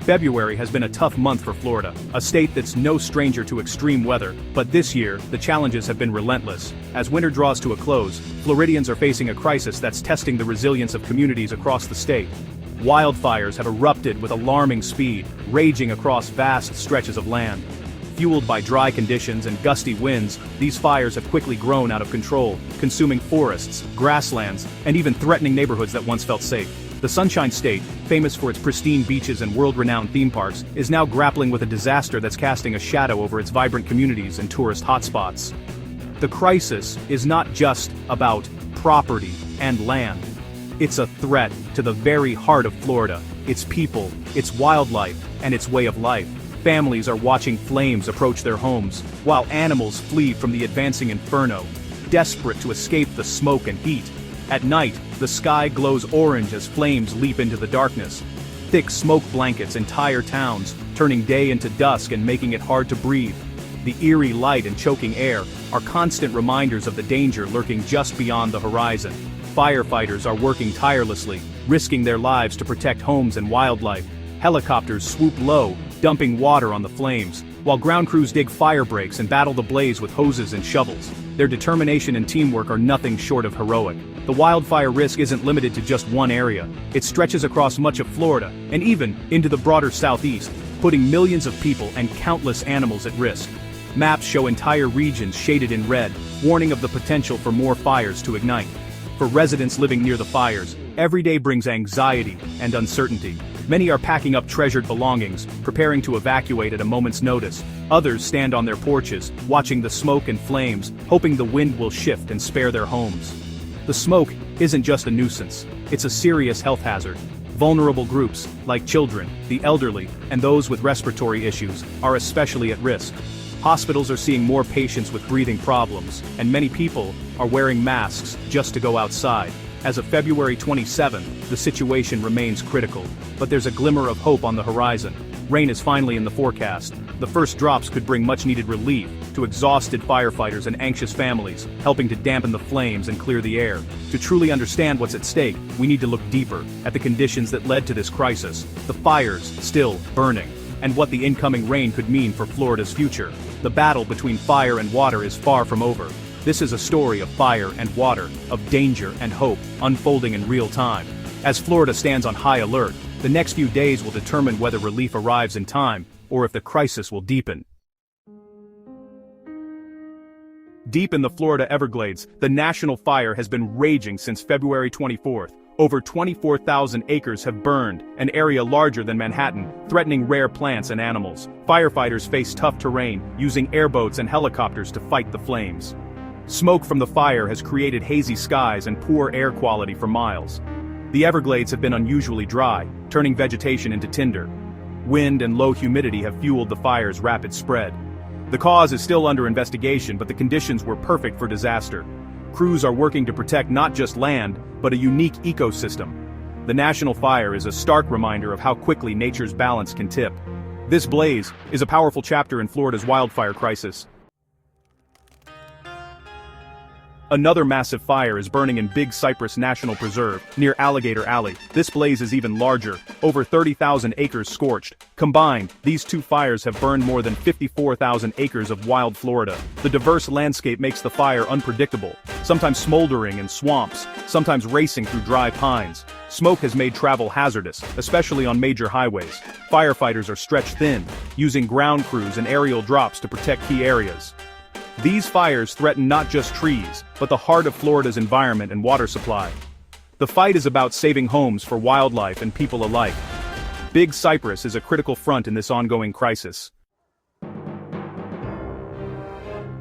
February has been a tough month for Florida, a state that's no stranger to extreme weather, but this year, the challenges have been relentless. As winter draws to a close, Floridians are facing a crisis that's testing the resilience of communities across the state. Wildfires have erupted with alarming speed, raging across vast stretches of land. Fueled by dry conditions and gusty winds, these fires have quickly grown out of control, consuming forests, grasslands, and even threatening neighborhoods that once felt safe. The Sunshine State, famous for its pristine beaches and world-renowned theme parks, is now grappling with a disaster that's casting a shadow over its vibrant communities and tourist hotspots. The crisis is not just about property and land. It's a threat to the very heart of Florida, its people, its wildlife, and its way of life. Families are watching flames approach their homes, while animals flee from the advancing inferno, desperate to escape the smoke and heat. At night, the sky glows orange as flames leap into the darkness. Thick smoke blankets entire towns, turning day into dusk and making it hard to breathe. The eerie light and choking air are constant reminders of the danger lurking just beyond the horizon. Firefighters are working tirelessly, risking their lives to protect homes and wildlife. Helicopters swoop low, dumping water on the flames, while ground crews dig fire breaks and battle the blaze with hoses and shovels. Their determination and teamwork are nothing short of heroic. The wildfire risk isn't limited to just one area. It stretches across much of Florida, and even into the broader Southeast, putting millions of people and countless animals at risk. Maps show entire regions shaded in red, warning of the potential for more fires to ignite. For residents living near the fires, every day brings anxiety and uncertainty. Many are packing up treasured belongings, preparing to evacuate at a moment's notice. Others stand on their porches, watching the smoke and flames, hoping the wind will shift and spare their homes. The smoke isn't just a nuisance, it's a serious health hazard. Vulnerable groups, like children, the elderly, and those with respiratory issues, are especially at risk. Hospitals are seeing more patients with breathing problems, and many people are wearing masks just to go outside. As of February 27th, the situation remains critical, but there's a glimmer of hope on the horizon. Rain is finally in the forecast. The first drops could bring much-needed relief to exhausted firefighters and anxious families, helping to dampen the flames and clear the air. To truly understand what's at stake, we need to look deeper at the conditions that led to this crisis, the fires still burning, and what the incoming rain could mean for Florida's future. The battle between fire and water is far from over. This is a story of fire and water, of danger and hope, unfolding in real time. As Florida stands on high alert, the next few days will determine whether relief arrives in time, or if the crisis will deepen. Deep in the Florida Everglades, the national fire has been raging since February 24th. Over 24,000 acres have burned, an area larger than Manhattan, threatening rare plants and animals. Firefighters face tough terrain, using airboats and helicopters to fight the flames. Smoke from the fire has created hazy skies and poor air quality for miles. The Everglades have been unusually dry, turning vegetation into tinder. Wind and low humidity have fueled the fire's rapid spread. The cause is still under investigation, but the conditions were perfect for disaster. Crews are working to protect not just land, but a unique ecosystem. The national fire is a stark reminder of how quickly nature's balance can tip. This blaze is a powerful chapter in Florida's wildfire crisis. Another massive fire is burning in Big Cypress National Preserve, near Alligator Alley. This blaze is even larger, over 30,000 acres scorched. Combined, these two fires have burned more than 54,000 acres of wild Florida. The diverse landscape makes the fire unpredictable, sometimes smoldering in swamps, sometimes racing through dry pines. Smoke has made travel hazardous, especially on major highways. Firefighters are stretched thin, using ground crews and aerial drops to protect key areas. These fires threaten not just trees, but the heart of Florida's environment and water supply. The fight is about saving homes for wildlife and people alike. Big Cypress is a critical front in this ongoing crisis.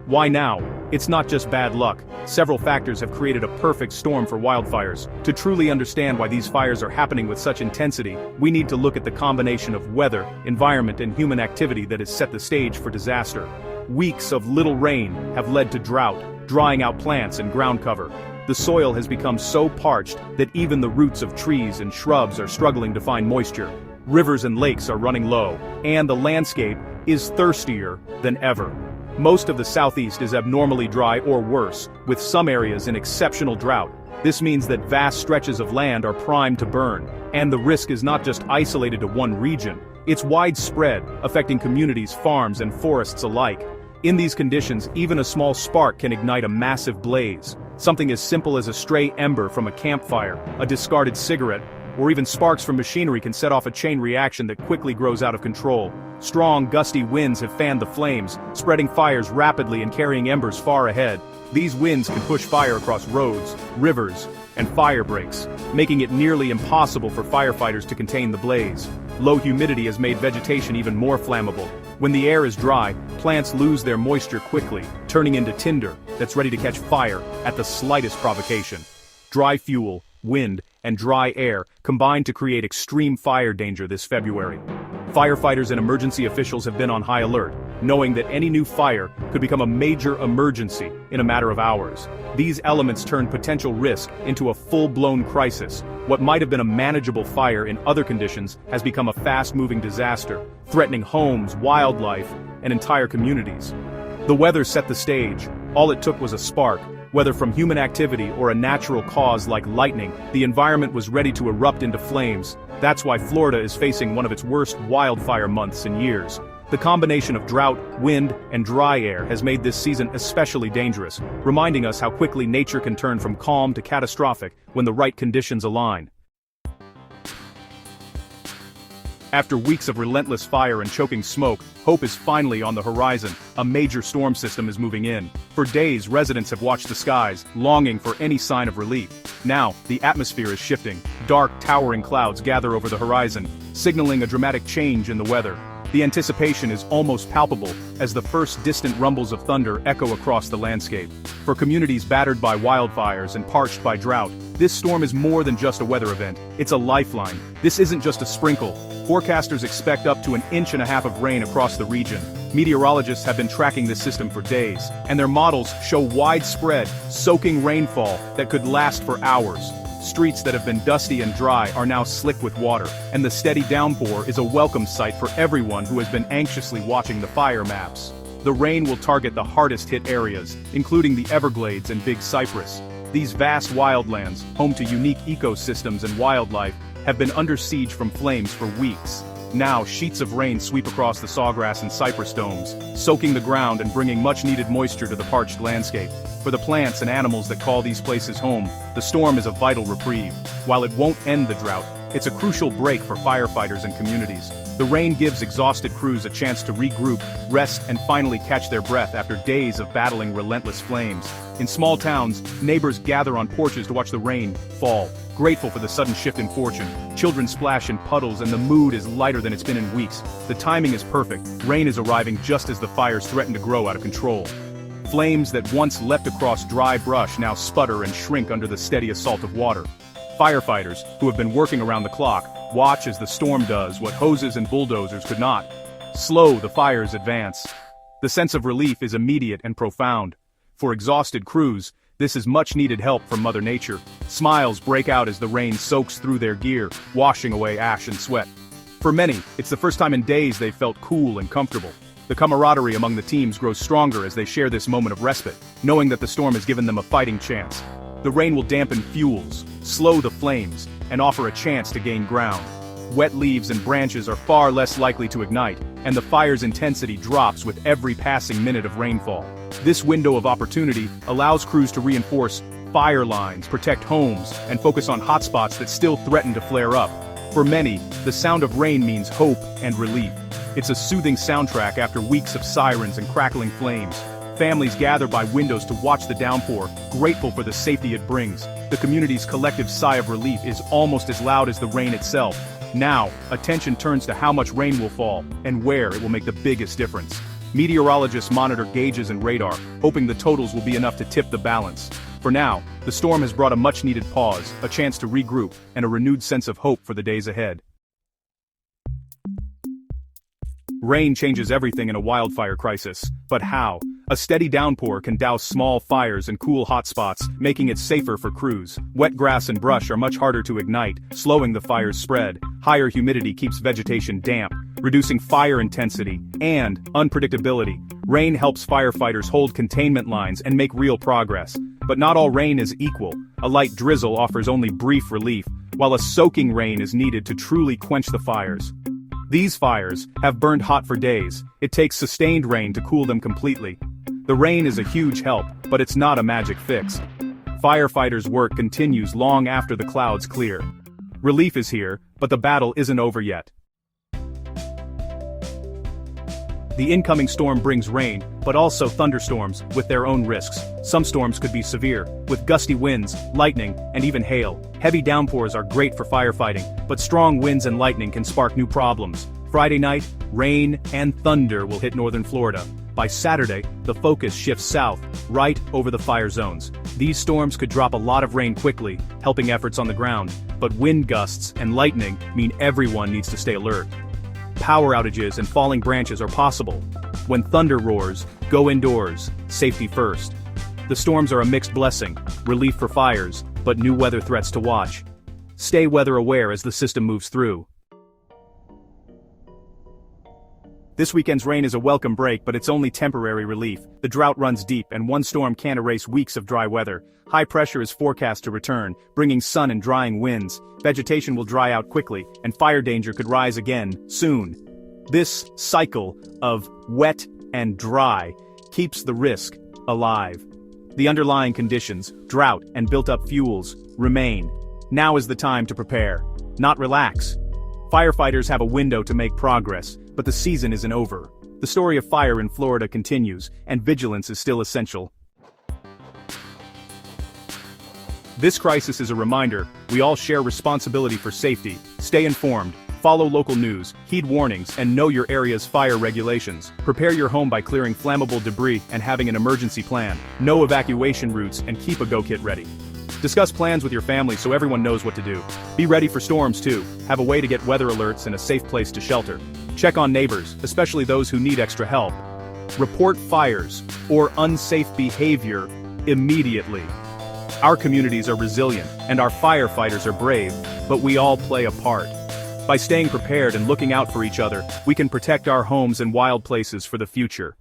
Why now? It's not just bad luck. Several factors have created a perfect storm for wildfires. To truly understand why these fires are happening with such intensity, we need to look at the combination of weather, environment, and human activity that has set the stage for disaster. Weeks of little rain have led to drought, drying out plants and ground cover. The soil has become so parched that even the roots of trees and shrubs are struggling to find moisture. Rivers and lakes are running low, and the landscape is thirstier than ever. Most of the Southeast is abnormally dry or worse, with some areas in exceptional drought. This means that vast stretches of land are primed to burn, and the risk is not just isolated to one region. It's widespread, affecting communities, farms, and forests alike. In these conditions, even a small spark can ignite a massive blaze. Something as simple as a stray ember from a campfire, a discarded cigarette, or even sparks from machinery can set off a chain reaction that quickly grows out of control. Strong, gusty winds have fanned the flames, spreading fires rapidly and carrying embers far ahead. These winds can push fire across roads, rivers, and fire breaks, making it nearly impossible for firefighters to contain the blaze. Low humidity has made vegetation even more flammable. When the air is dry, plants lose their moisture quickly, turning into tinder that's ready to catch fire at the slightest provocation. Dry fuel, wind, and dry air combine to create extreme fire danger this February. Firefighters and emergency officials have been on high alert, knowing that any new fire could become a major emergency in a matter of hours. These elements turn potential risk into a full-blown crisis. What might have been a manageable fire in other conditions has become a fast-moving disaster, threatening homes, wildlife, and entire communities. The weather set the stage. All it took was a spark. Whether from human activity or a natural cause like lightning, the environment was ready to erupt into flames. That's why Florida is facing one of its worst wildfire months in years. The combination of drought, wind, and dry air has made this season especially dangerous, reminding us how quickly nature can turn from calm to catastrophic when the right conditions align. After weeks of relentless fire and choking smoke, hope is finally on the horizon. A major storm system is moving in. For days, residents have watched the skies, longing for any sign of relief. Now, the atmosphere is shifting. Dark, towering clouds gather over the horizon, signaling a dramatic change in the weather. The anticipation is almost palpable, as the first distant rumbles of thunder echo across the landscape. For communities battered by wildfires and parched by drought, this storm is more than just a weather event, it's a lifeline. This isn't just a sprinkle. Forecasters expect up to 1.5 inches of rain across the region. Meteorologists have been tracking this system for days, and their models show widespread, soaking rainfall that could last for hours. Streets that have been dusty and dry are now slick with water, and the steady downpour is a welcome sight for everyone who has been anxiously watching the fire maps. The rain will target the hardest-hit areas, including the Everglades and Big Cypress. These vast wildlands, home to unique ecosystems and wildlife, have been under siege from flames for weeks. Now, sheets of rain sweep across the sawgrass and cypress domes, soaking the ground and bringing much-needed moisture to the parched landscape. For the plants and animals that call these places home, the storm is a vital reprieve. While it won't end the drought, it's a crucial break for firefighters and communities. The rain gives exhausted crews a chance to regroup, rest, and finally catch their breath after days of battling relentless flames. In small towns, neighbors gather on porches to watch the rain fall, grateful for the sudden shift in fortune. Children splash in puddles and the mood is lighter than it's been in weeks. The timing is perfect. Rain is arriving just as the fires threaten to grow out of control. Flames that once leapt across dry brush now sputter and shrink under the steady assault of water. Firefighters, who have been working around the clock, watch as the storm does what hoses and bulldozers could not. Slow the fire's advance. The sense of relief is immediate and profound. For exhausted crews, this is much-needed help from Mother Nature. Smiles break out as the rain soaks through their gear, washing away ash and sweat. For many, it's the first time in days they've felt cool and comfortable. The camaraderie among the teams grows stronger as they share this moment of respite, knowing that the storm has given them a fighting chance. The rain will dampen fuels, slow the flames, and offer a chance to gain ground. Wet leaves and branches are far less likely to ignite, and the fire's intensity drops with every passing minute of rainfall. This window of opportunity allows crews to reinforce fire lines, protect homes, and focus on hotspots that still threaten to flare up. For many, the sound of rain means hope and relief. It's a soothing soundtrack after weeks of sirens and crackling flames. Families gather by windows to watch the downpour, grateful for the safety it brings. The community's collective sigh of relief is almost as loud as the rain itself. Now, attention turns to how much rain will fall, and where it will make the biggest difference. Meteorologists monitor gauges and radar, hoping the totals will be enough to tip the balance. For now, the storm has brought a much-needed pause, a chance to regroup, and a renewed sense of hope for the days ahead. Rain changes everything in a wildfire crisis, but how? A steady downpour can douse small fires and cool hotspots, making it safer for crews. Wet grass and brush are much harder to ignite, slowing the fire's spread. Higher humidity keeps vegetation damp, reducing fire intensity and unpredictability. Rain helps firefighters hold containment lines and make real progress. But not all rain is equal. A light drizzle offers only brief relief, while a soaking rain is needed to truly quench the fires. These fires have burned hot for days. It takes sustained rain to cool them completely. The rain is a huge help, but it's not a magic fix. Firefighters' work continues long after the clouds clear. Relief is here, but the battle isn't over yet. The incoming storm brings rain, but also thunderstorms, with their own risks. Some storms could be severe, with gusty winds, lightning, and even hail. Heavy downpours are great for firefighting, but strong winds and lightning can spark new problems. Friday night, rain and thunder will hit northern Florida. By Saturday, the focus shifts south, right over the fire zones. These storms could drop a lot of rain quickly, helping efforts on the ground, but wind gusts and lightning mean everyone needs to stay alert. Power outages and falling branches are possible. When thunder roars, go indoors, safety first. The storms are a mixed blessing, relief for fires, but new weather threats to watch. Stay weather aware as the system moves through. This weekend's rain is a welcome break, but it's only temporary relief. The drought runs deep, and one storm can't erase weeks of dry weather. High pressure is forecast to return, bringing sun and drying winds. Vegetation will dry out quickly, and fire danger could rise again, soon. This cycle of wet and dry keeps the risk alive. The underlying conditions, drought and built-up fuels, remain. Now is the time to prepare, not relax. Firefighters have a window to make progress, but the season isn't over. The story of fire in Florida continues, and vigilance is still essential. This crisis is a reminder, we all share responsibility for safety. Stay informed, follow local news, heed warnings, and know your area's fire regulations. Prepare your home by clearing flammable debris and having an emergency plan. Know evacuation routes and keep a go-kit ready. Discuss plans with your family so everyone knows what to do. Be ready for storms too. Have a way to get weather alerts and a safe place to shelter. Check on neighbors, especially those who need extra help. Report fires or unsafe behavior immediately. Our communities are resilient, and our firefighters are brave, but we all play a part. By staying prepared and looking out for each other, we can protect our homes and wild places for the future.